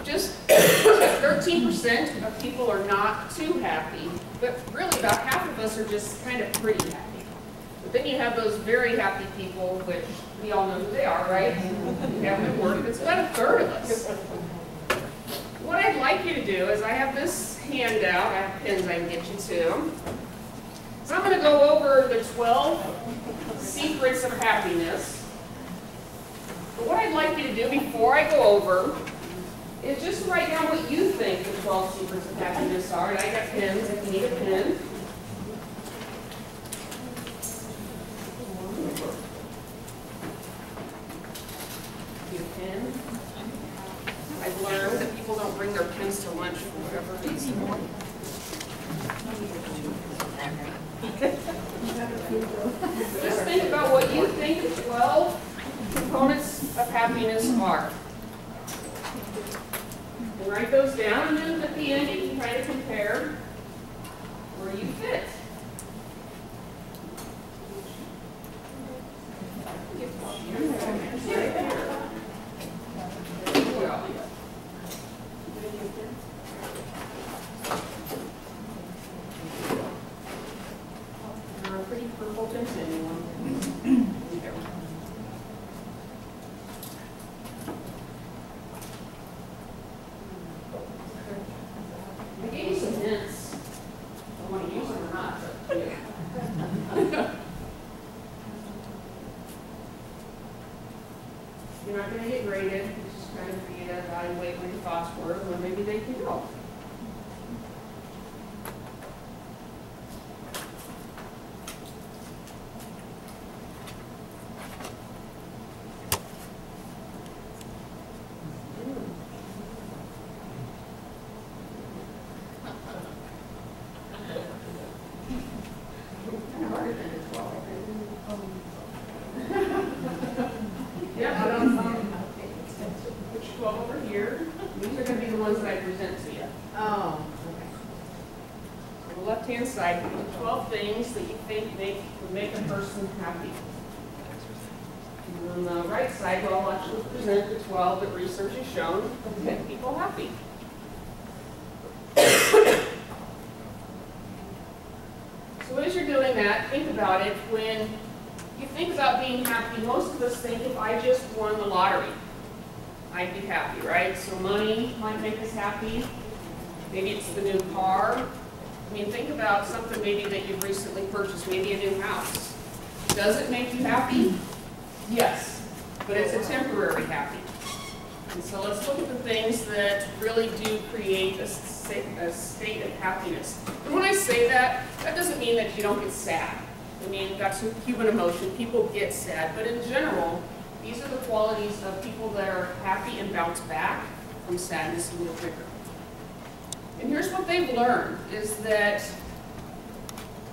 Just 13% of people are not too happy, but really about half of us are just kind of pretty happy. But then you have those very happy people, which we all know who they are, right? We have them at work. It's about a third of us. What I'd like you to do is I have this handout. I have pins I can get you to. So I'm going to go over the 12 secrets of happiness. But what I'd like you to do before I go over is just write down what you think the 12 secrets of happiness are. And I got pins if you need a pin. Need a pin. I've learned that people don't bring their pens to lunch for whatever reason. Just think about what you think the 12 components of happiness are. And write those down, and then at the end you can try to compare where you fit. Pretty purple to anyone. I gave you some hints. I want to use them or not, but yeah. You're not going to get graded. It's just kind of for you to evaluate what your thoughts were, and then maybe they can go. Put your 12 over here. These are going to be the ones that I present to you. Oh, okay. On the left-hand side, 12 things that you think would make a person happy. And on the right side, well, I'll actually present the 12 that research has shown would make people happy. So as you're doing that, think about it. When you think about being happy, most of us think, if I just won the lottery, I'd be happy, right? So money might make us happy. Maybe it's the new car. I mean, think about something maybe that you've recently purchased, maybe a new house. Does it make you happy? Yes, but it's a temporary happy. And so let's look at the things that really do create a state of happiness. And when I say that, that doesn't mean that you don't get sad. I mean, that's a human emotion. People get sad. But in general, these are the qualities of people that are happy and bounce back from sadness and feel quicker. And here's what they've learned, is that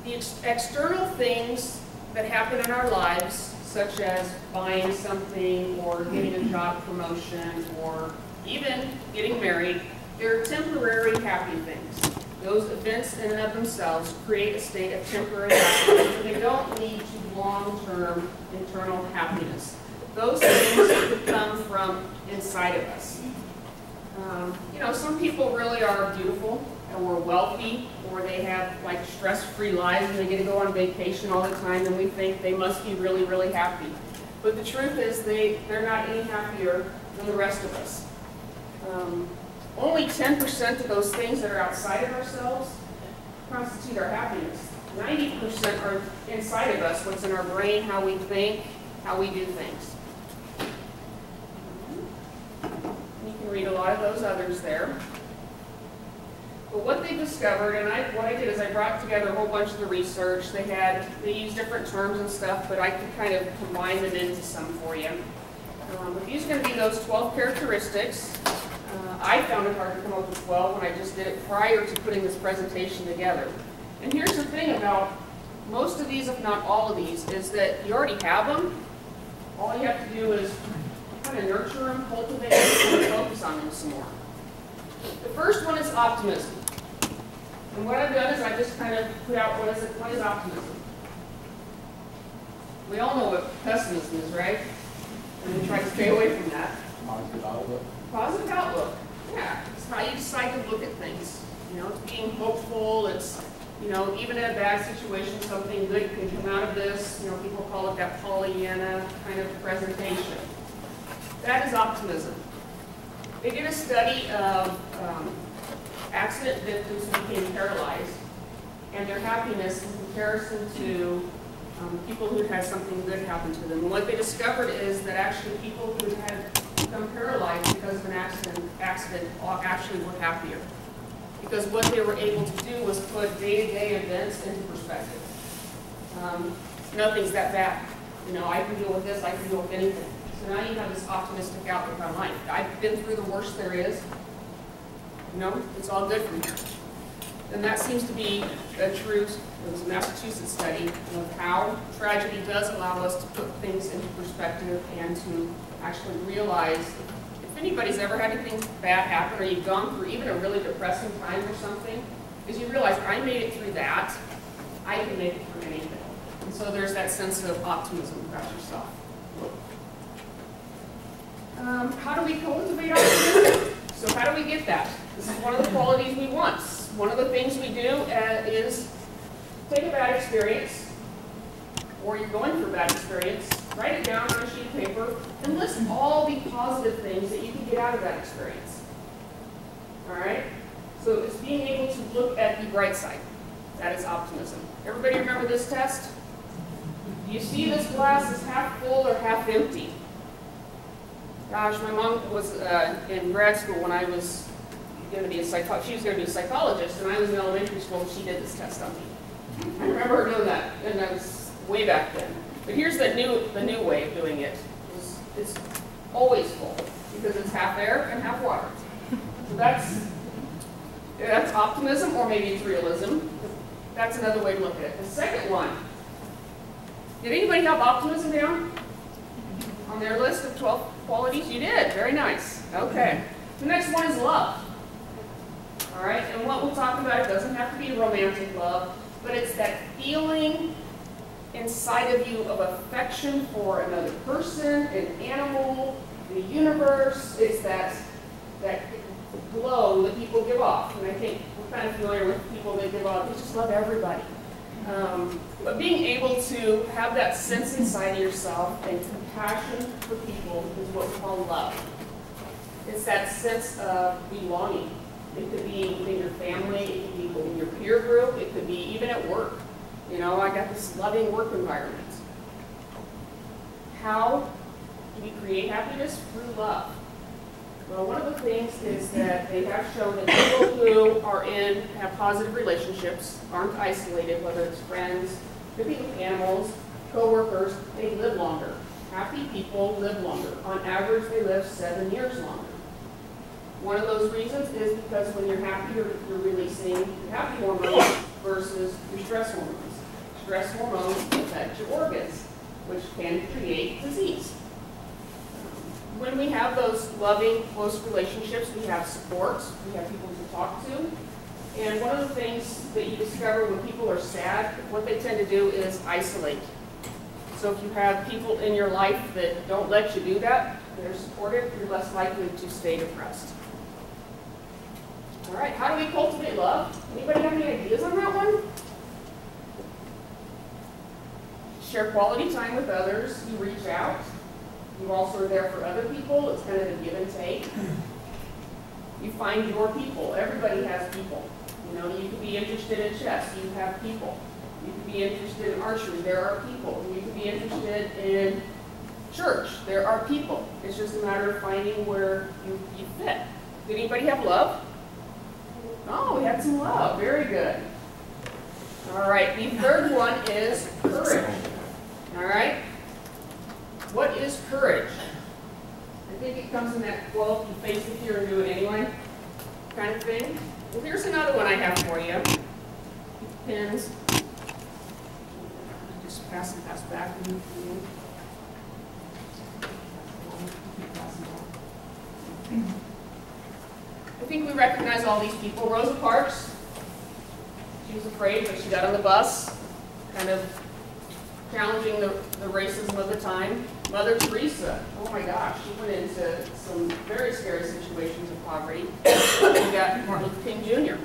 the external things that happen in our lives, such as buying something or getting a job promotion or even getting married, they're temporary happy things. Those events in and of themselves create a state of temporary happiness, and they don't lead to long-term internal happiness. Those things come from inside of us. You know, some people really are beautiful or wealthy, or they have like stress-free lives and they get to go on vacation all the time, and we think they must be really, really happy. But the truth is they're not any happier than the rest of us. Only 10% of those things that are outside of ourselves constitute our happiness. 90% are inside of us, what's in our brain, how we think, how we do things. You can read a lot of those others there. But what they discovered, and what I did is I brought together a whole bunch of the research. They use different terms and stuff, but I could kind of combine them into some for you. But these are going to be those 12 characteristics. I found it hard to come up with 12 when I just did it prior to putting this presentation together. And here's the thing about most of these, if not all of these, is that you already have them. All you have to do is kind of nurture them, cultivate them, and focus on them some more. The first one is optimism. And what I've done is I just kind of put out what is optimism. We all know what pessimism is, right? And we try to stay away from that. Positive outlook. Yeah, it's how you decide to look at things. You know, it's being hopeful. It's, you know, even in a bad situation, something good can come out of this. You know, people call it that Pollyanna kind of presentation. That is optimism. They did a study of accident victims who became paralyzed and their happiness in comparison to people who had something good happen to them. And what they discovered is that actually people who had become paralyzed because of an accident actually were happier. Because what they were able to do was put day-to-day events into perspective. Nothing's that bad. You know, I can deal with this, I can deal with anything. So now you have this optimistic outlook on life. I've been through the worst there is. You know, it's all good from here. And that seems to be a true, it was a Massachusetts study of how tragedy does allow us to put things into perspective and to actually realize if anybody's ever had anything bad happen or you've gone through even a really depressing time or something, is you realize I made it through that, I can make it through anything. And so there's that sense of optimism about yourself. How do we cultivate optimism? So how do we get that? This is one of the qualities we want. One of the things we do is take a bad experience, or you're going through a bad experience, write it down on a sheet of paper, and list all the positive things that you can get out of that experience. All right? So it's being able to look at the bright side. That is optimism. Everybody remember this test? Do you see this glass is half full or half empty? Gosh, my mom was in grad school when I was going to be a psychologist. She was going to be a psychologist, and I was in elementary school, and she did this test on me. I remember her doing that, and that was way back then. But here's the new way of doing it. It's always full, because it's half air and half water. So that's optimism, or maybe it's realism. That's another way to look at it. The second one, did anybody have optimism down on their list of 12 qualities? You did. Very nice. Okay. The next one is love. All right, and what we'll talk about, it doesn't have to be romantic love, but it's that feeling inside of you of affection for another person, an animal, the universe. It's that glow that people give off. And I think we're kind of familiar with people that give off, they just love everybody. But being able to have that sense inside of yourself and compassion for people is what we call love. It's that sense of belonging. It could be within your family, it could be within your peer group, it could be even at work. You know, I got this loving work environment. How do we create happiness? Through love. Well, one of the things is that they have shown that people who have positive relationships, aren't isolated, whether it's friends, could be with animals, co-workers, they live longer. Happy people live longer. On average, they live 7 years longer. One of those reasons is because when you're happy, you're releasing your happy hormones versus your stress hormones. Stress hormones affect your organs, which can create disease. When we have those loving, close relationships, we have support, we have people to talk to. And one of the things that you discover when people are sad, what they tend to do is isolate. So if you have people in your life that don't let you do that, they're supportive, you're less likely to stay depressed. All right, how do we cultivate love? Anybody have any ideas on that one? Share quality time with others. You reach out. You also are there for other people. It's kind of a give and take. You find your people. Everybody has people. You know, you could be interested in chess. You have people. You could be interested in archery. There are people. You could be interested in church. There are people. It's just a matter of finding where you fit. Did anybody have love? Oh, we had some love. Very good. All right. The third one is courage. All right. What is courage? I think it comes in that, well, you face the fear and do it anyway kind of thing. Well, here's another one I have for you. Pins. Just pass back. I think we recognize all these people. Rosa Parks, she was afraid, but she got on the bus, kind of challenging the racism of the time. Mother Teresa, oh my gosh, she went into some very scary situations of poverty. We got Martin Luther King Jr.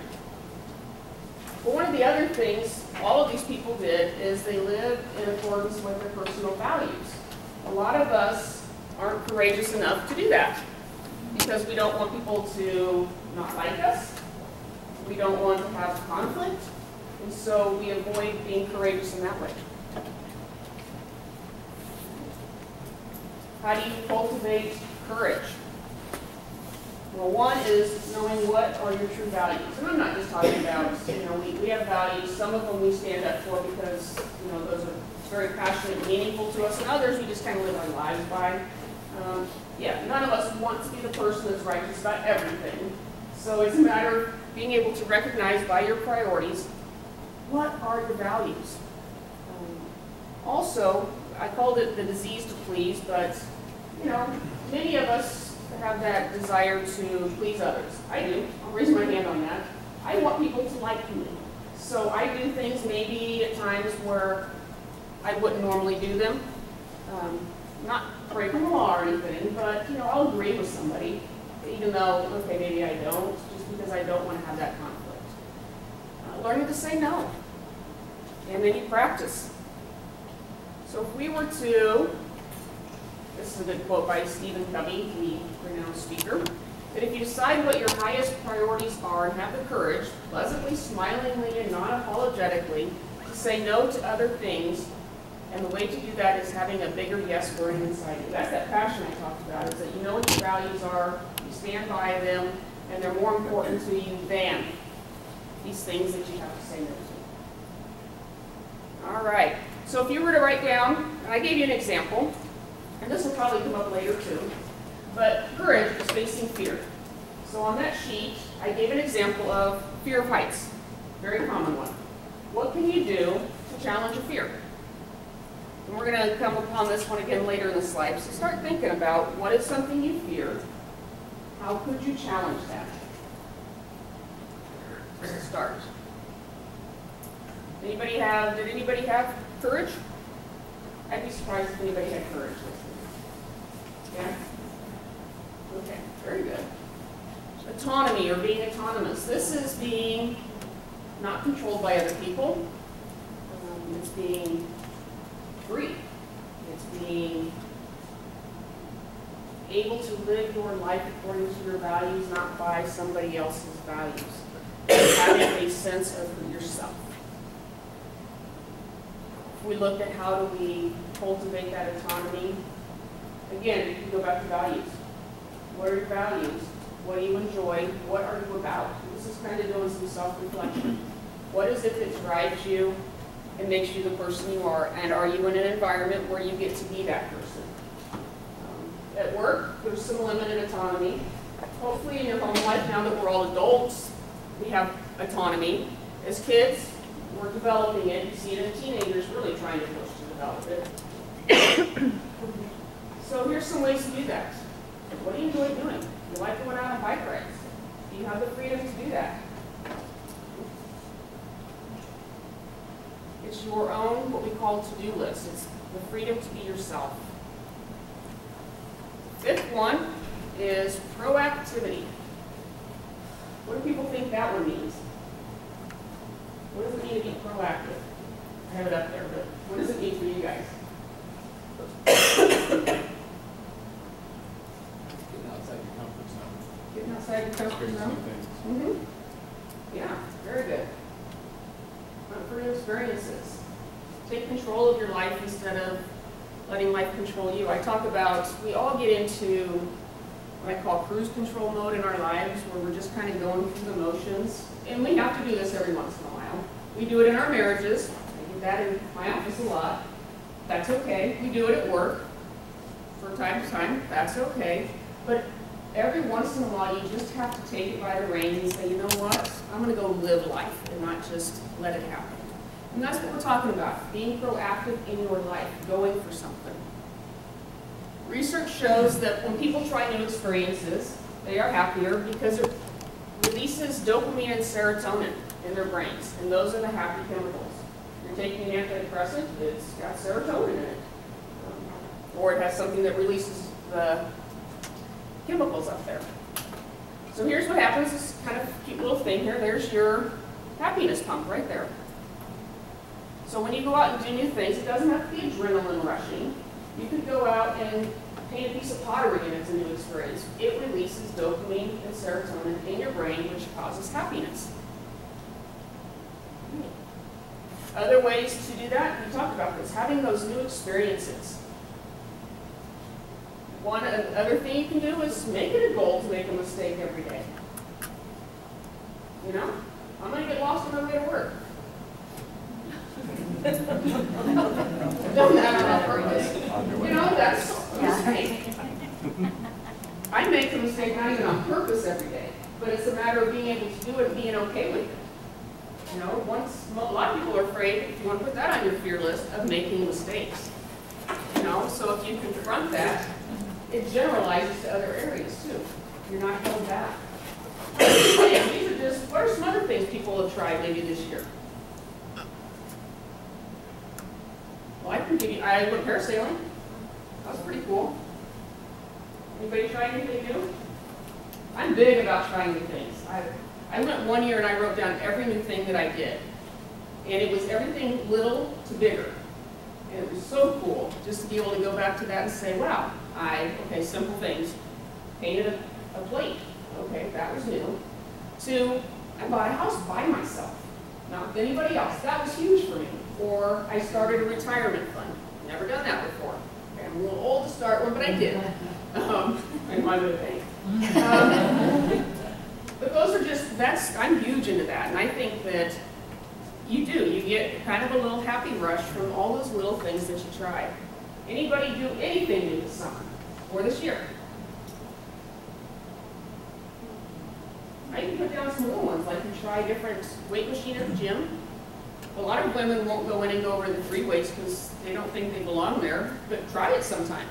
But one of the other things all of these people did is they lived in accordance with their personal values. A lot of us aren't courageous enough to do that because we don't want people to not like us. We don't want to have conflict. And so we avoid being courageous in that way. How do you cultivate courage? Well, one is knowing what are your true values. And I'm not just talking about, we have values. Some of them we stand up for because, those are very passionate and meaningful to us. And others we just kind of live our lives by. None of us want to be the person that's righteous about everything. So it's a matter of being able to recognize by your priorities, what are your values? Also, I called it the disease to please, but, many of us have that desire to please others. I do. I'll raise my hand on that. I want people to like me. So I do things maybe at times where I wouldn't normally do them. Not breaking the law or anything, but, I'll agree with somebody, even though, okay, maybe I don't, just because I don't want to have that conflict. Learning to say no. And then you practice. So if we were to, this is a good quote by Stephen Covey, the renowned speaker, that if you decide what your highest priorities are and have the courage, pleasantly, smilingly, and non-apologetically, to say no to other things, and the way to do that is having a bigger yes burning inside you. That's that passion I talked about, is that you know what your values are, you stand by them, and they're more important to you than these things that you have to say no to. All right. So if you were to write down, and I gave you an example, and this will probably come up later too, but courage is facing fear. So on that sheet, I gave an example of fear of heights, very common one. What can you do to challenge a fear? And we're going to come upon this one again later in the slide. So start thinking about what is something you fear. How could you challenge that? Let's start. Did anybody have courage? I'd be surprised if anybody had courage. Yeah? Okay, very good. Autonomy, or being autonomous. This is being not controlled by other people. It's being free. It's being able to live your life according to your values, not by somebody else's values. Having a sense of yourself. If we look at how do we cultivate that autonomy, again, you can go back to values. What are your values? What do you enjoy? What are you about? This is kind of doing some self-reflection. What is it that drives you and makes you the person you are? And are you in an environment where you get to be that person? At work, there's some limited autonomy. Hopefully in your home life, now that we're all adults, we have autonomy. As kids, we're developing it. You see it in teenagers really trying to push to develop it. So here's some ways to do that. What do you enjoy doing? Do you like going out on bike rides? Do you have the freedom to do that? It's your own, what we call to-do list. It's the freedom to be yourself. Fifth one is proactivity. What do people think that one means? What does it mean to be proactive? I have it up there, but what does it mean for you guys? Getting outside your comfort zone? Mm-hmm. Yeah, very good. Hunt for new experiences. Take control of your life instead of letting life control you. I talk about, we all get into what I call cruise control mode in our lives, where we're just kind of going through the motions. And we have to do this every once in a while. We do it in our marriages. I do that in my office a lot. That's okay. We do it at work from time to time. That's okay. But every once in a while, you just have to take it by the reins and say, you know what? I'm going to go live life and not just let it happen. And that's what we're talking about, being proactive in your life, going for something. Research shows that when people try new experiences, they are happier because it releases dopamine and serotonin in their brains, and those are the happy chemicals. You're you're taking an antidepressant, it's got serotonin in it. Or it has something that releases the chemicals up there. So here's what happens, this kind of cute little thing here. There's your happiness pump right there. So when you go out and do new things, it doesn't have to be adrenaline rushing. You could go out and paint a piece of pottery and it's a new experience. It releases dopamine and serotonin in your brain, which causes happiness. Other ways to do that, we talked about this, having those new experiences. One other thing you can do is make it a goal to make a mistake every day. You know, I'm going to get lost on my way to work. I've done that on purpose. You know, that's a mistake. I make a mistake not even on purpose every day, but it's a matter of being able to do it and being okay with it. You know, a lot of people are afraid, if you want to put that on your fear list, of making mistakes. You know, so if you confront that, it generalizes to other areas too. You're not held back. These are just, what are some other things people have tried maybe this year? Well, I can give you, I went parasailing. That was pretty cool. Anybody try anything new? I'm big about trying new things. I went one year and I wrote down every new thing that I did. And it was everything little to bigger. And it was so cool just to be able to go back to that and say, wow, okay, simple things. Painted a plate. Okay, that was new. To, I bought a house by myself, not with anybody else. That was huge for me. Or I started a retirement fund. Never done that before. Okay, I'm a little old to start one, but I did. In my little bank. But those are just, I'm huge into that. And I think that you get kind of a little happy rush from all those little things that you try. Anybody do anything new this summer or this year? I can put down some little ones, like you try a different weight machine at the gym. A lot of women won't go in and go over the free weights because they don't think they belong there, but try it sometime.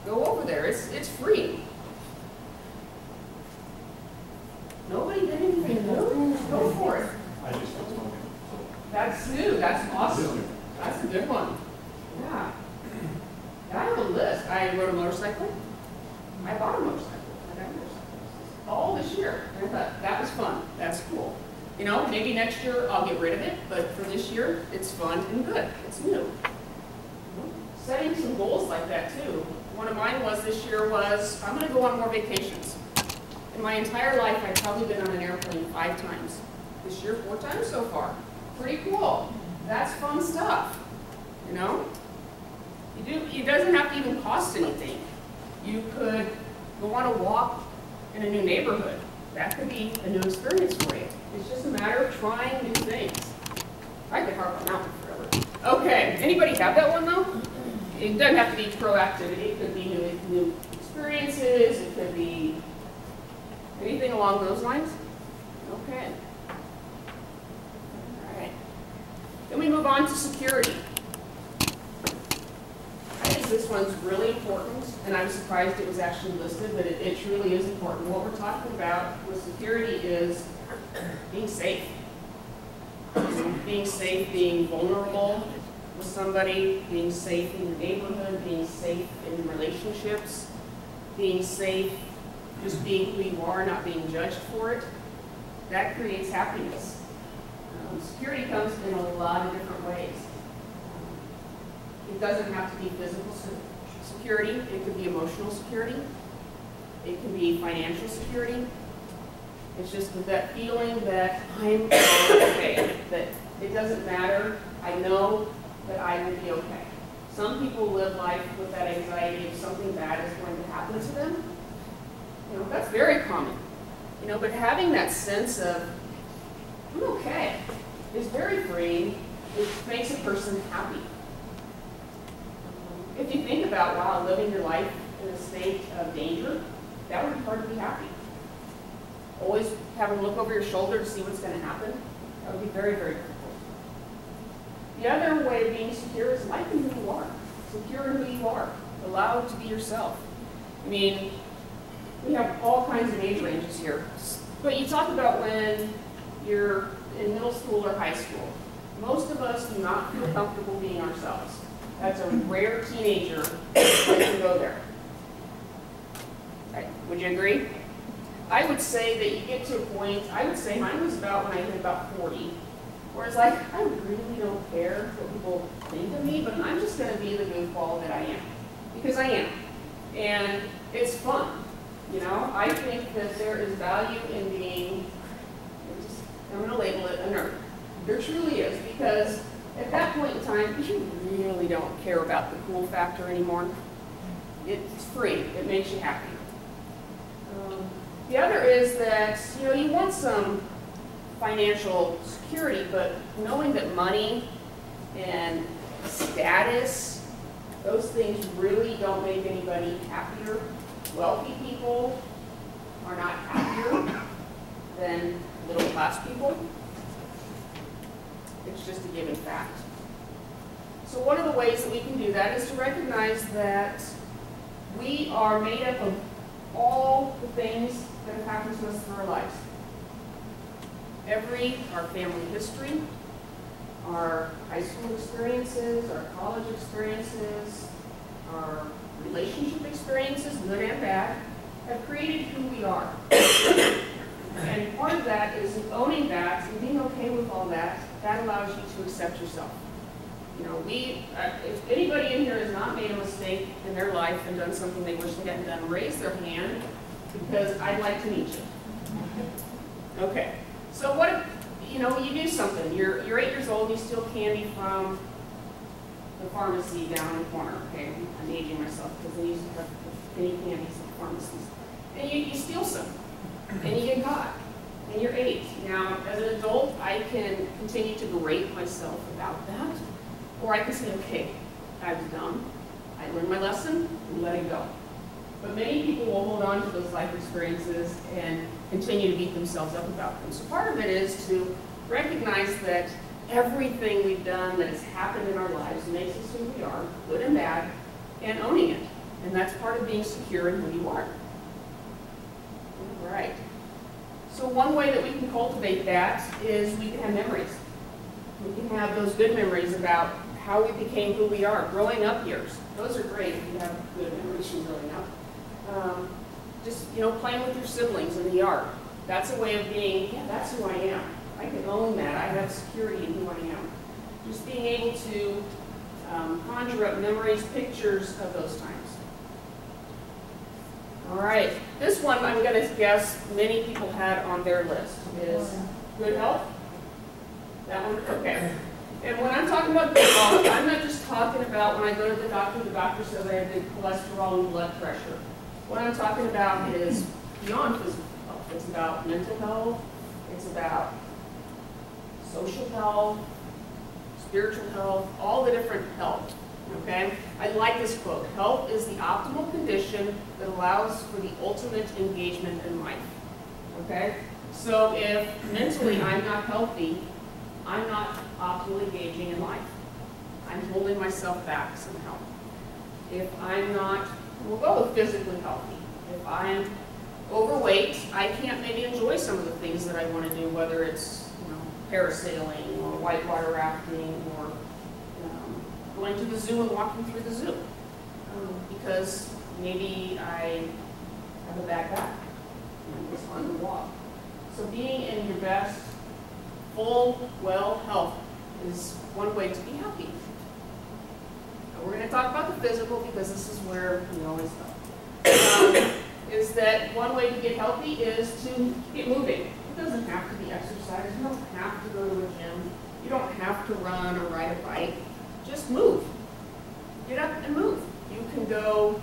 Go over there, it's free. Nobody did anything new? Go for it. I just stopped smoking. That's new, that's awesome. That's a good one. Yeah. I have a list. I rode a motorcycle. I bought a motorcycle. I got a motorcycle. All this year. And I thought, that was fun. That's cool. You know, maybe next year I'll get rid of it, but for this year, it's fun and good. It's new. Setting some goals like that too. One of mine was this year was, I'm going to go on more vacations. In my entire life, I've probably been on an airplane 5 times. This year, 4 times so far. Pretty cool. That's fun stuff. You know? It doesn't have to even cost anything. You could go on a walk in a new neighborhood. That could be a new experience for you. It's just a matter of trying new things. I could harp on that one forever. Okay, anybody have that one though? It doesn't have to be proactivity. It could be new experiences. It could be anything along those lines. Okay. All right. Then we move on to security. I think this one's really important, and I'm surprised it was actually listed, but it truly is important. What we're talking about with security is being safe. Being safe, being vulnerable with somebody, being safe in your neighborhood, being safe in relationships, being safe just being who you are, not being judged for it. That creates happiness. Security comes in a lot of different ways. It doesn't have to be physical security. It could be emotional security. It can be financial security. It's just that feeling that I'm okay, that it doesn't matter. I know that I will be okay. Some people live life with that anxiety if something bad is going to happen to them. You know, that's very common. You know, but having that sense of, I'm okay, is very freeing. It makes a person happy. If you think about, wow, living your life in a state of danger, that would be hard to be happy. Always having to look over your shoulder to see what's going to happen, that would be very, very difficult. The other way of being secure is liking who you are. Secure in who you are. Allowed to be yourself. I mean, we have all kinds of age ranges here. But you talk about when you're in middle school or high school. Most of us do not feel comfortable being ourselves. That's a rare teenager that can go there. Right. Would you agree? I would say that you get to a point, I would say mine was about when I hit about 40, where it's like, I really don't care what people think of me, but I'm just going to be the goofball that I am. Because I am. And it's fun. You know, I think that there is value in being, I'm going to label it a nerd. There truly is, because at that point in time, you really don't care about the cool factor anymore. It's free. It makes you happy. The other is that, you know, you want some financial security, but knowing that money and status, those things really don't make anybody happier. Wealthy people are not happier than middle class people. It's just a given fact. So one of the ways that we can do that is to recognize that we are made up of all the things that have happened to us through our lives. Our family history, our high school experiences, our college experiences, our relationship experiences, good and bad, have created who we are. And part of that is owning that and being okay with all that. That allows you to accept yourself. You know, if anybody in here has not made a mistake in their life and done something they wish they hadn't done, raise their hand, because I'd like to meet you. Okay. So what if, you know, you do something. You're 8 years old, you steal candy from the pharmacy down in the corner. Okay, I'm aging myself because they used to have penny candies at pharmacies. And you steal some, and you get caught, and you're 8. Now, as an adult, I can continue to berate myself about that, or I can say, okay, I was dumb, I learned my lesson, and let it go. But many people will hold on to those life experiences and continue to beat themselves up about them. So part of it is to recognize that everything we've done that has happened in our lives makes us who we are, good and bad, and owning it. And that's part of being secure in who you are. All right. So one way that we can cultivate that is we can have memories. We can have those good memories about how we became who we are, growing up years. Those are great if you have good memories from growing up. Just, you know, playing with your siblings in the yard. That's a way of being, yeah, that's who I am. I can own that. I have security in who I am. Just being able to conjure up memories, pictures of those times. All right. This one, I'm going to guess many people had on their list is good health. That one? Okay. And when I'm talking about good health, I'm not just talking about when I go to the doctor says I have big cholesterol and blood pressure. What I'm talking about is beyond physical health. It's about mental health. It's about social health, spiritual health, all the different health. Okay? I like this quote. Health is the optimal condition that allows for the ultimate engagement in life. Okay? So if mentally I'm not healthy, I'm not optimally engaging in life. I'm holding myself back somehow. If I'm not, we'll go with physically healthy. If I'm overweight, I can't maybe enjoy some of the things that I want to do, whether it's, you know, parasailing or whitewater rafting or going to the zoo and walking through the zoo. Because maybe I have a bad back and it's fun to walk. So being in your best, full, well health is one way to be happy. Now we're going to talk about the physical because this is where we always go. Is that one way to get healthy is to get moving. It doesn't have to be exercise. You don't have to go to a gym. You don't have to run or ride a bike. Just move. Get up and move. You can go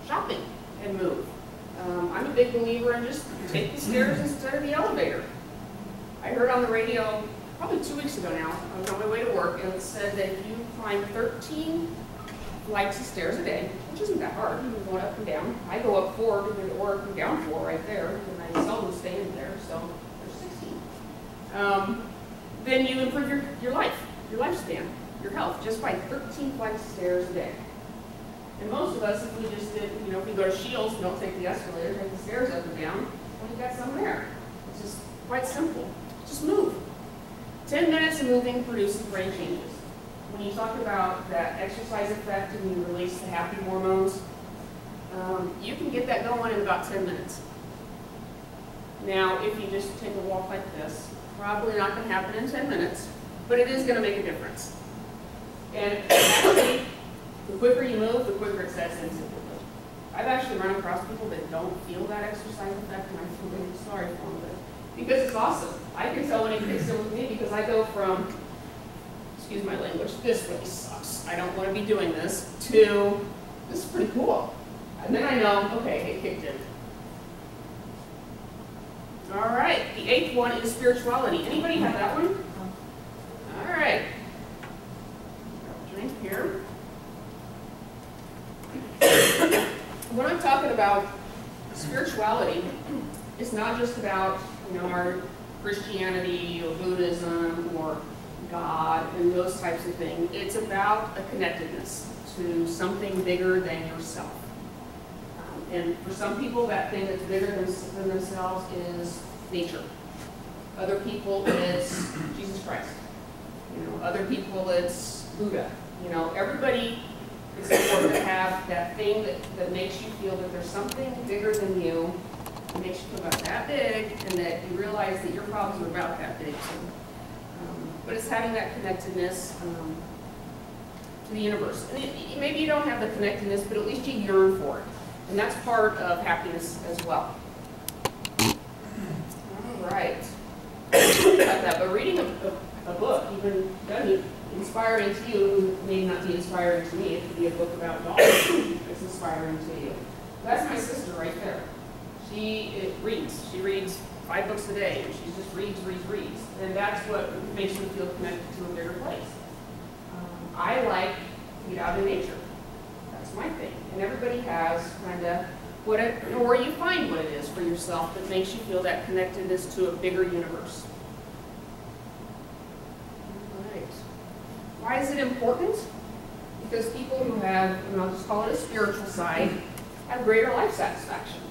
shopping and move. I'm a big believer in just take the stairs instead of the elevator. I heard on the radio probably 2 weeks ago now, I was on my way to work, and it said that if you climb 13 flights of stairs a day, which isn't that hard, you're going up and down. I go up 4 to the work and down 4 right there, and I seldom stay in there, so there's 16. Then you improve your life, your lifespan, your health, just by 13 flights of stairs a day. And most of us, if we just did, you know, if we go to Shields, don't take the escalator, take the stairs up and down, well, you got some there. It's just quite simple. Just move. 10 minutes of moving produces brain changes. When you talk about that exercise effect and you release the happy hormones, you can get that going in about 10 minutes. Now, if you just take a walk like this, probably not going to happen in 10 minutes, but it is going to make a difference. And actually, the quicker you move, the quicker it sets in. I've actually run across people that don't feel that exercise effect, and I feel really sorry for them, because it's awesome. I can tell when it kicks in with me, because I go from, excuse my language, this really sucks, I don't want to be doing this, to this is pretty cool. And then I know, okay, it kicked in. All right, the 8th one is spirituality. Anybody have that one? All right. Drink here. When I'm talking about spirituality, it's not just about, our Christianity or Buddhism or God and those types of things. It's about a connectedness to something bigger than yourself. And for some people, that thing that's bigger than themselves is nature. Other people, it's Jesus Christ. Other people, it's Buddha. Everybody, it's important to have that thing that makes you feel that there's something bigger than you, that makes you feel about that big, and that you realize that your problems are about that big. But it's having that connectedness to the universe. And maybe you don't have the connectedness, but at least you yearn for it. And that's part of happiness as well. All right. But reading a book, even inspiring to you, may not be inspiring to me. It could be a book about dogs that's inspiring to you. That's my sister right there. She reads. She reads 5 books a day, and she just reads. And that's what makes me feel connected to a bigger place. I like to get out in nature. That's my thing. And everybody has kind of or you find what it is for yourself that makes you feel that connectedness to a bigger universe. All right. Why is it important? Because people who have, I'll just call it a spiritual side, have greater life satisfaction.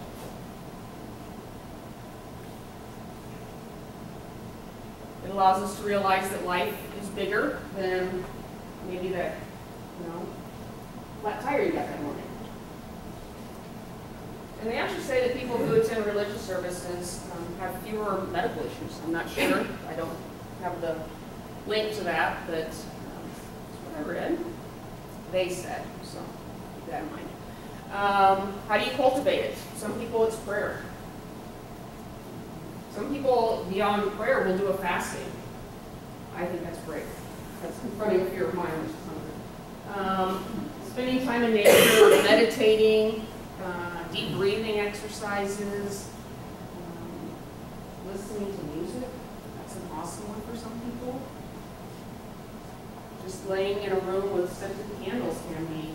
It allows us to realize that life is bigger than maybe that, flat tire you got that morning. And they actually say that people who attend religious services have fewer medical issues. I'm not sure. I don't have the link to that, but that's what I read. They said, so keep that in mind. How do you cultivate it? Some people, it's prayer. Some people, beyond prayer, will do a fasting. I think that's great. That's confronting a fear of mine, which is hungry. Spending time in nature, meditating, deep breathing exercises, listening to music. That's an awesome one for some people. Just laying in a room with scented candles can be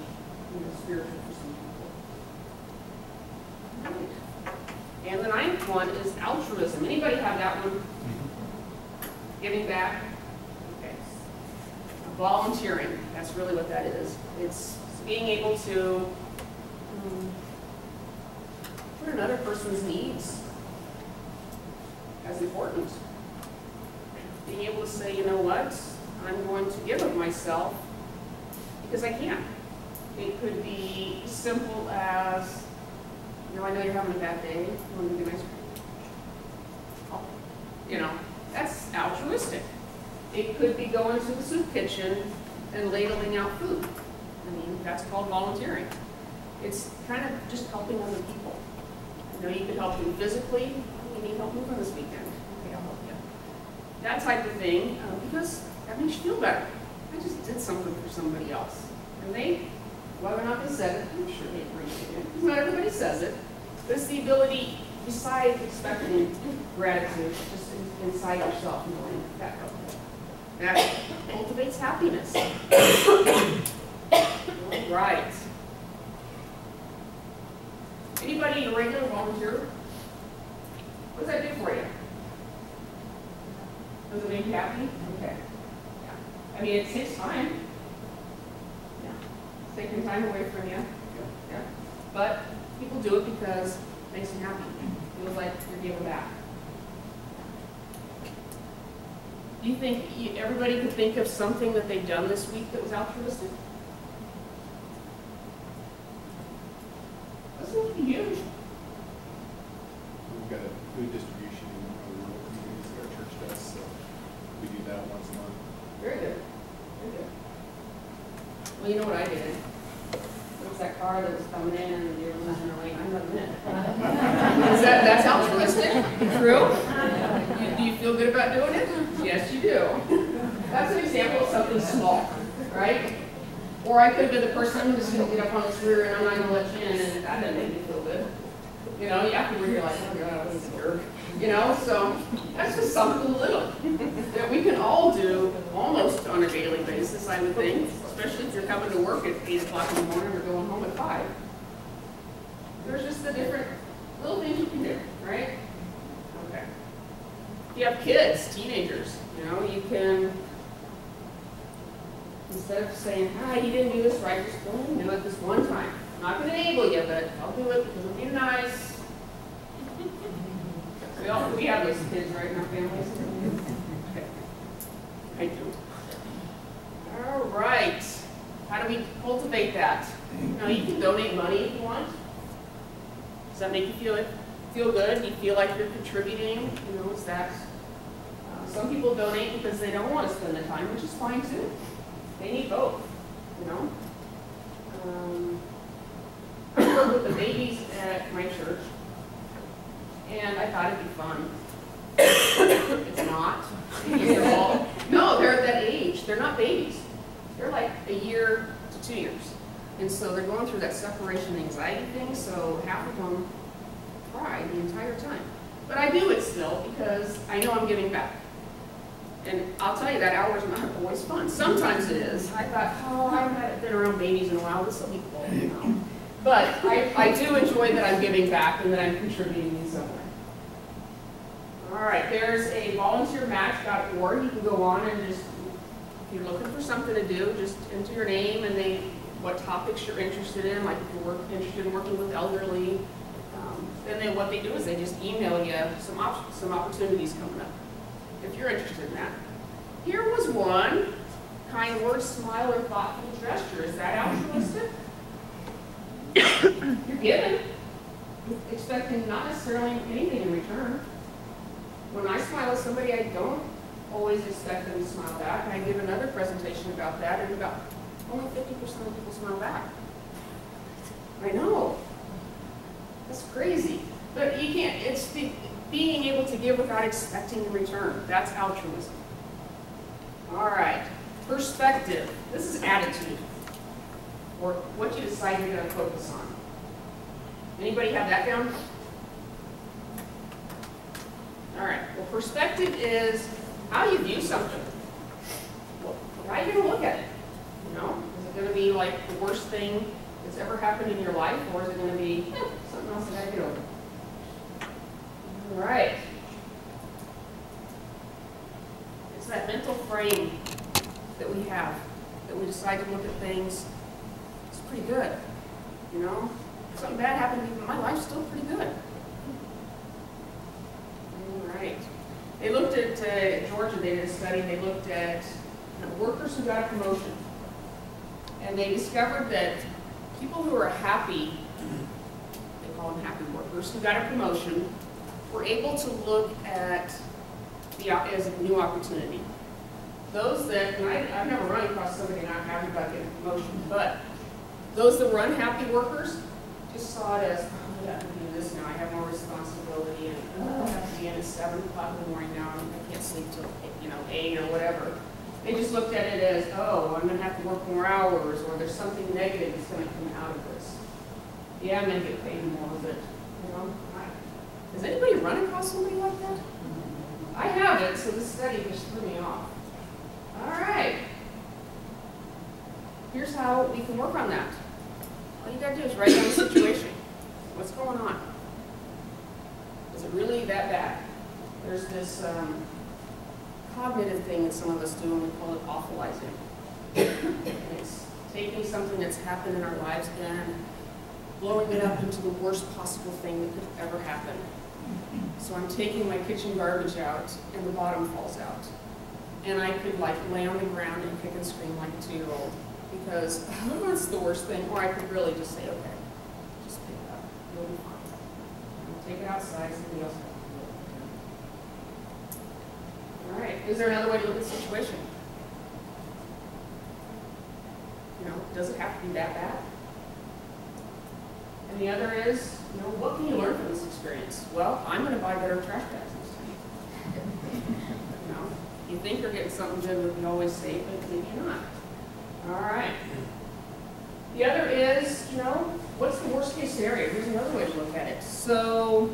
spiritual for some people. Right. And the 9th one is altruism. Anybody have that one? Giving back? Okay. Volunteering. That's really what that is. It's being able to put another person's needs as important. Being able to say, you know what, I'm going to give of myself because I can. It could be as simple as, I know you're having a bad day, you want to get ice cream? Oh, that's altruistic. It could be going to the soup kitchen and ladling out food. That's called volunteering. It's kind of just helping other people. You could help them physically. You need help moving this weekend. Okay, I'll help you. That type of thing, because that makes you feel better. I just did something for somebody else. And whether or not they said it, I'm sure they appreciate it. Because not everybody says it. But it's the ability, besides expecting gratitude, just inside yourself, knowing that cultivates happiness. All right. Anybody a regular volunteer? What does that do for you? Does it make you happy? Okay. Yeah. It takes time. Yeah. It's taking time away from you. Yeah. But people do it because it makes them happy. It feels like you're giving back. Do you think everybody could think of something that they've done this week that was altruistic? Doesn't huge. We've got a food distribution in one of the rural communities that our church does, so we do that once a month. Very good. Very good. Well, you know what I did? There was that car that was coming in and you were losing your way. I'm not in it. That's altruistic? True? Do you feel good about doing it? Yes, you do. That's an example of something small, right? Or I could have been the person who's going to get up on this rear and I'm not going to let you in, and that doesn't make me feel good. You know, afterward you're like, oh God, I was a jerk. You know, so that's just something little that we can all do almost on a daily basis, I would think, especially if you're coming to work at 8 o'clock in the morning or going home at 5. There's just the different little things you can do, right? Okay. If you have kids, teenagers, you know, you can, instead of saying, you didn't do this right, just go ahead and do it this one time. I'm not going to enable you, but I'll do it because it'll be nice. We have those kids, right, in our families? Okay. I do. All right. How do we cultivate that? Now, you can donate money if you want. Does that make you feel good? Do you feel like you're contributing? You know, is that... some people donate because they don't want to spend the time, which is fine, too. They need both, you know? I work with the babies at my church, and I thought it'd be fun. It's not. No, they're at that age. They're not babies. They're like a year to 2 years. And so they're going through that separation anxiety thing, so half of them cry the entire time. But I do it still because I know I'm giving back. And I'll tell you, that hour is not always fun. Sometimes it is. I thought, I haven't been around babies in a while. This will be cool, you know. But I do enjoy that I'm giving back and that I'm contributing in some way. All right, there's a volunteermatch.org. You can go on and just, if you're looking for something to do, just enter your name and what topics you're interested in. Like if you're interested in working with elderly, then what they do is they just email you some opportunities coming up, if you're interested in that. Here was one, kind word, smile, or thoughtful gesture. Is that altruistic? You're giving, expecting not necessarily anything in return. When I smile at somebody, I don't always expect them to smile back, and I give another presentation about that, and about only 50% of people smile back. I know. That's crazy. But you can't, it's being able to give without expecting in return. That's altruism. All right. Perspective. This is attitude, or what you decide you're going to focus on. Anybody have that down? All right. Well, perspective is how you view something. Well, how are you going to look at it? You know, is it going to be like the worst thing that's ever happened in your life, or is it going to be something else I got to get over? All right. It's that mental frame that we have, that we decide to look at things. It's pretty good, you know. If something bad happened, even my life's still pretty good. All right. They looked at Georgia. They did a study. They looked at workers who got a promotion, and they discovered that people who are happy, they call them happy workers, who got a promotion, were able to look at as a new opportunity. Those that, and I've never run across somebody not happy about getting a promotion, but those that were unhappy workers just saw it as, I have to do this now, I have more responsibility, and I have to be in at 7 o'clock in the morning now, and I can't sleep till 8 or whatever. They just looked at it as, I'm going to have to work more hours, or there's something negative that's going to come out of this. Yeah, I'm going to get paid more, but, has anybody run across somebody like that? I haven't, so this study just threw me off. All right. Here's how we can work on that. All you got to do is write down the situation. What's going on? Is it really that bad? There's this cognitive thing that some of us do, and we call it awfulizing. And it's taking something that's happened in our lives and blowing it up into the worst possible thing that could ever happen. So I'm taking my kitchen garbage out, and the bottom falls out. and I could like lay on the ground and kick and scream like a 2-year-old because that's the worst thing. Or I could really just say, okay, just pick it up, you'll be fine. I'll take it outside, somebody else can do it. All right, is there another way to look at the situation? You know, does it have to be that bad? And the other is, you know, what can you learn from this experience? Well, I'm going to buy better trash bags next time. You know, you think you're getting something good with the Always Safe, but maybe you're not. All right. The other is, you know, what's the worst case scenario? Here's another way to look at it. So,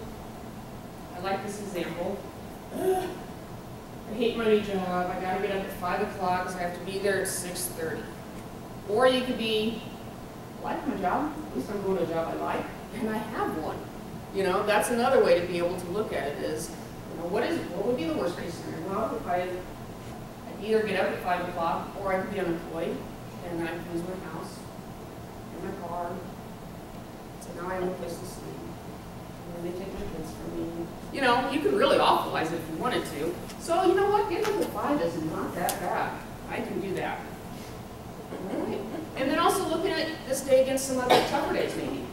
I like this example. I hate my new job. I got to get up at 5 o'clock because I have to be there at 6:30. Or you could be, I like my job. At least I'm going to a job I like, and I have one. You know, that's another way to be able to look at it is, you know, what would be the worst case scenario? Well, if I'd either get up at 5 o'clock, or I could be unemployed, and then I could lose my house, and my car, so now I have no place to sleep, and then they take my kids from me. You know, you could really awfulize it if you wanted to. So, you know what, getting up at 5 is not that bad. I can do that. All right. And then also looking at this day against some other tougher days maybe.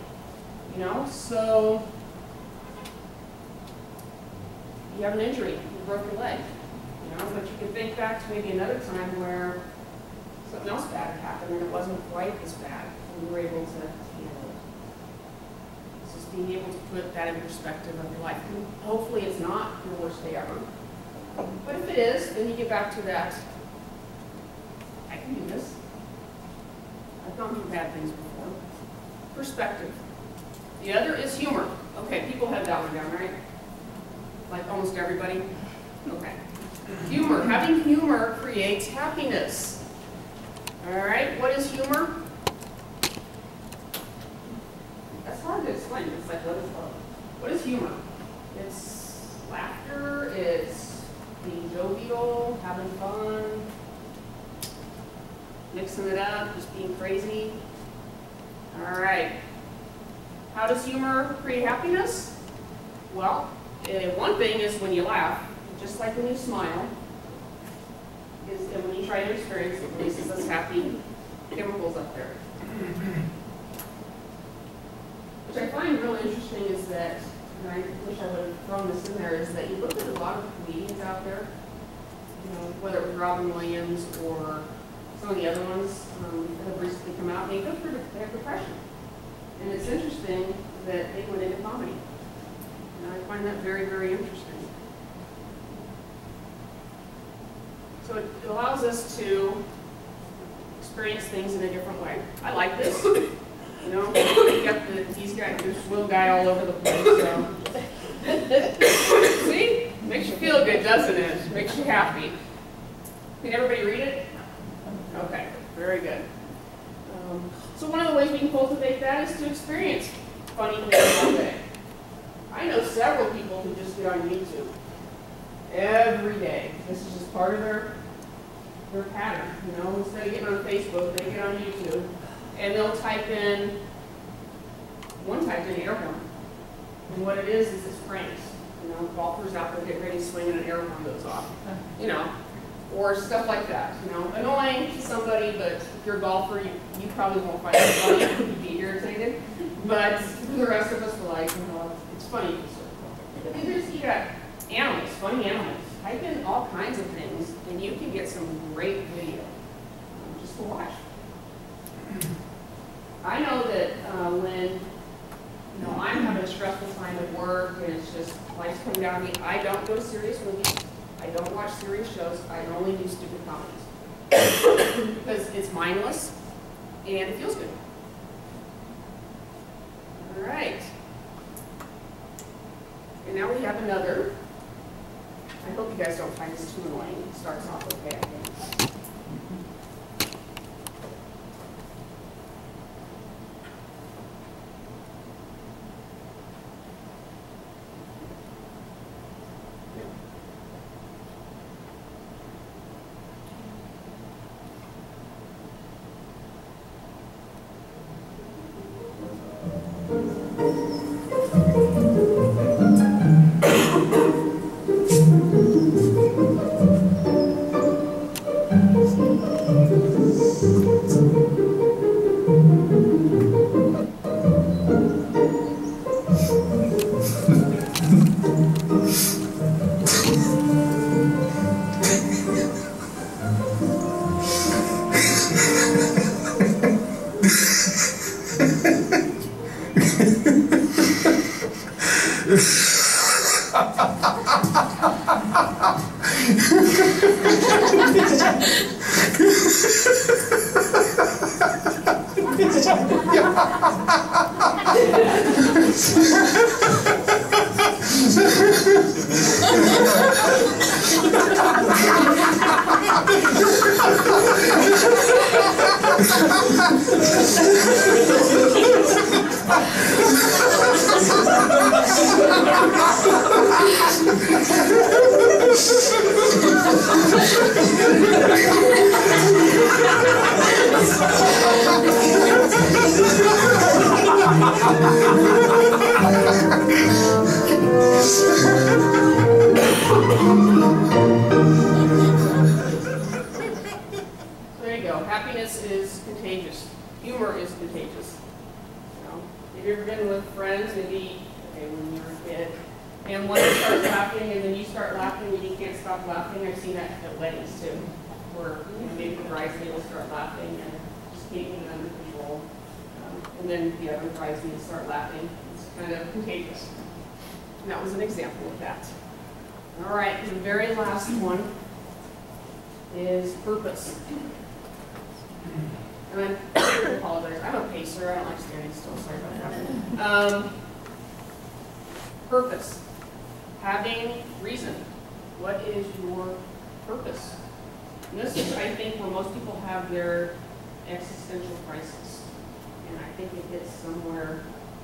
You know, so you have an injury, you broke your leg. You know, but you can think back to maybe another time where something else bad happened and it wasn't quite as bad, and you were able to handle it. It's just being able to put that in perspective of your life. And hopefully it's not your worst day ever. But if it is, then you get back to that, I can do this. I've gone through bad things before. Perspective. The other is humor. Okay, people have that one down, right? Like almost everybody? Okay. Humor. Having humor creates happiness. All right, what is humor? That's hard to explain. It's like, what is love? What is humor? It's laughter, it's being jovial, having fun, mixing it up, just being crazy. All right. How does humor create happiness? Well, one thing is when you laugh, just like when you smile, is when you try to experience it, releases those happy chemicals up there. Which I find really interesting is that, and I wish I would have thrown this in there, is that you look at a lot of comedians out there, you know, whether it was Robin Williams or some of the other ones that have recently come out, they go through their depression. And it's interesting that they went into comedy. And I find that very, very interesting. So it allows us to experience things in a different way. I like this. You know, you got these guys, this little guy all over the place. So. See? Makes you feel good, doesn't it? Makes you happy. Can everybody read it? Okay, very good. So one of the ways we can cultivate that is to experience funny things all day. I know several people who just get on YouTube every day. This is just part of their pattern. You know, instead of getting on Facebook, they get on YouTube and they'll type in, one typed in air horn. And what it is it's pranks. You know, golfers out there getting ready to swing and an air horn goes off. You know, or stuff like that. You know, annoying to somebody, but if you're a golfer, you probably won't find it funny. You'd be irritated. But the rest of us were like, you know, it's funny. But then you got animals, funny animals. Type in all kinds of things, and you can get some great video just to watch. I know that when you know I'm having a stressful time at work and it's just life's coming down on me, I don't go to serious movies. I don't watch serious shows. I only do stupid comedies because it's mindless and it feels good. All right. And now we have another. I hope you guys don't find this too annoying. It starts off okay, I think. There you go. Happiness is contagious. Humor is contagious. You know, have you ever been with friends, maybe when you were a kid, and one starts laughing, and then you start laughing, and you can't stop laughing? I've seen that at weddings too, where maybe the bridesmaid will start laughing and just keeping it under control, and then the other bridesmaids start laughing. It's kind of contagious. And that was an example of that. All right, the very last one is purpose. And I apologize. I'm a pacer. I don't like standing still. Sorry about that. Purpose. Having reason. What is your purpose? And this is, I think, where most people have their existential crisis. And I think it hits somewhere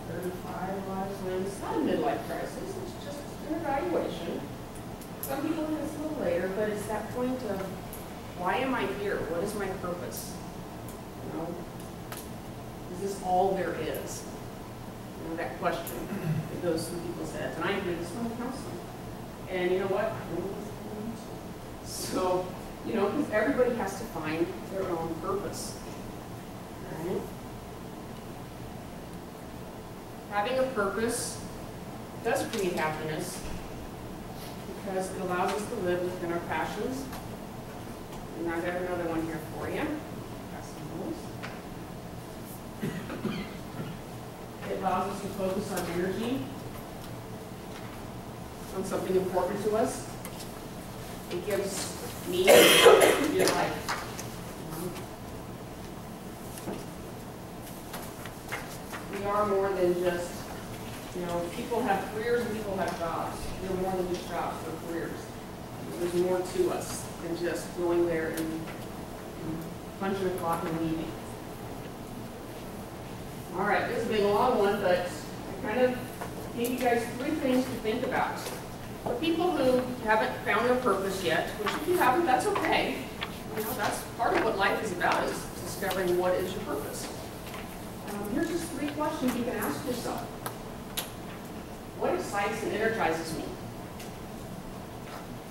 35 lives when it's not a midlife crisis. It's just an evaluation. Some people it hits a little later, but it's that point of, why am I here? What is my purpose? You know, is this all there is? You know, that question that goes through people's heads. And I hear this from counseling. And you know what? So, you know, because everybody has to find their own purpose. Right? Having a purpose does create happiness because it allows us to live within our passions. And I've got another one here for you. It allows us to focus our energy on something important to us. It gives meaning to your life. We are more than just, you know, people have careers and people have jobs. We're more than just jobs, we're careers. There's more to us than just going there and punching a clock and leaving. All right, this is a big long one, but I kind of gave you guys 3 things to think about. For people who haven't found their purpose yet, which if you haven't, that's okay. You know, that's part of what life is about, is discovering what is your purpose. Here's just 3 questions you can ask yourself. What excites and energizes me?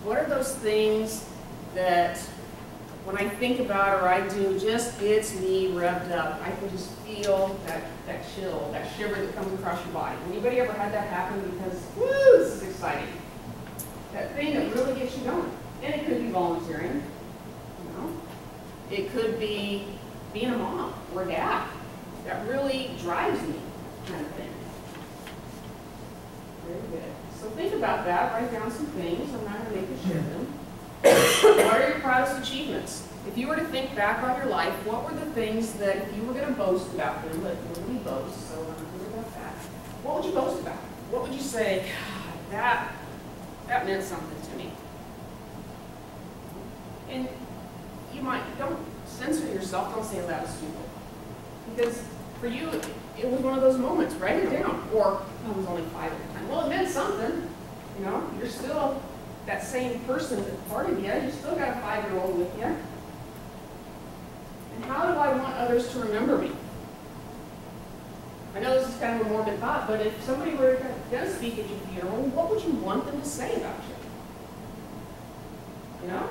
What are those things that when I think about or I do just gets me revved up? I can just feel that chill, that shiver that comes across your body. Anybody ever had that happen because, woo, this is exciting? That thing that really gets you going. And it could be volunteering, you know. It could be being a mom or a dad. That really drives me, kind of thing. Very good. So think about that. Write down some things. I'm not going to make you share them. What are your proudest achievements? If you were to think back on your life, what were the things that if you were going to boast about them, but you really boast, so I'm not going to about that. What would you boast about? What would you say, God, that meant something to me? And you might, don't censor yourself, don't say that was stupid. Because for you, it was one of those moments, write it down. Or, I was only 5 at the time. Well, it meant something. You know, you're still that same person that's part of you. You still got a 5-year-old with you. And how do I want others to remember me? I know this is kind of a morbid thought, but if somebody were to speak at your funeral, what would you want them to say about you? You know?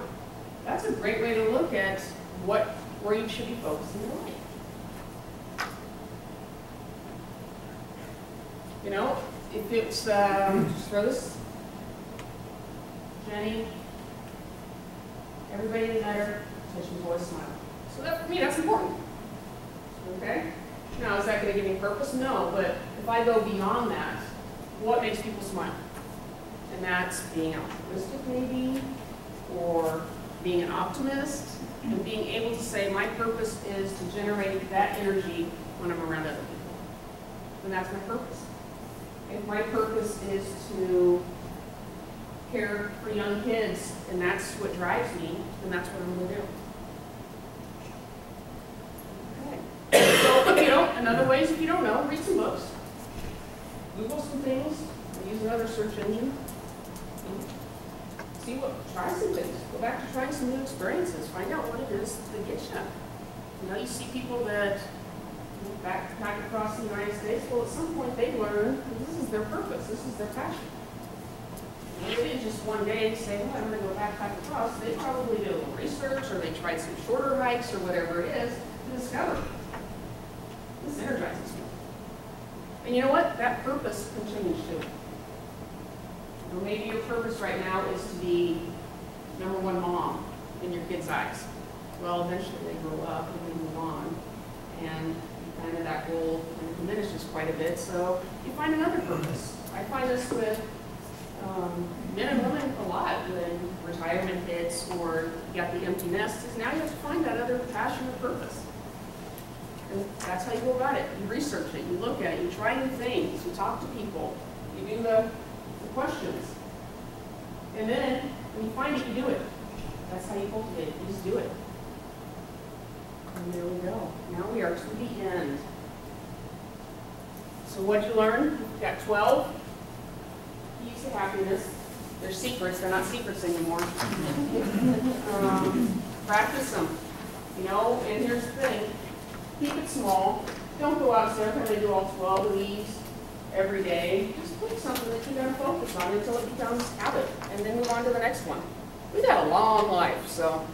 That's a great way to look at where you should be focusing your life. You know, if it's, just throw this, Jenny, everybody in there, touch your voice, smile. So that, for me, that's important. Okay? Now, is that going to give me purpose? No, but if I go beyond that, what makes people smile. And that's being altruistic maybe, or being an optimist, and being able to say, my purpose is to generate that energy when I'm around other people. And that's my purpose. If my purpose is to care for young kids, and that's what drives me, then that's what I'm going to do. Okay. So, you know, in other ways, if you don't know, read some books. Google some things, or use another search engine. See what, try some things. Go back to trying some new experiences. Find out what it is that gets you. You know, you see people that back across the United States, well, at some point they learn that this is their purpose, this is their passion. And they didn't just one day say, well, I'm going to go back across. They probably did a little research, or they tried some shorter hikes, or whatever it is, to discover. This energizes me. And you know what? That purpose can change too. Or maybe your purpose right now is to be #1 mom in your kids' eyes. Well, eventually they grow up and they move on, and kind of that goal kind of diminishes quite a bit, so you find another purpose. I find this with men and women a lot when retirement hits or you got the empty nest, is now you have to find that other passion or purpose. And that's how you go about it. You research it, you look at it, you try new things, you talk to people, you do the questions. And then, when you find it, you do it. That's how you cultivate it. You just do it. And there we go. Now we are to the end. So what did you learn? You've got 12 keys to happiness. They're secrets. They're not secrets anymore. Practice them. You know, and here's the thing. Keep it small. Don't go out there and do all 12 of these every day. Just pick something that you're going to focus on until it becomes habit, and then move on to the next one. We've got a long life, so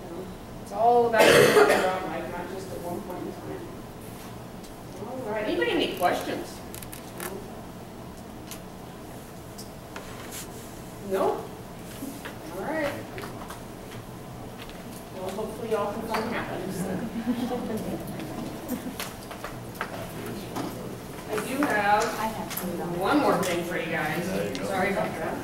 you know, it's all about throughout life, not just at one point in time. All right. Anybody have any questions? No? All right. Well, hopefully y'all can find happiness then. I do have one more thing for you guys. Sorry about that.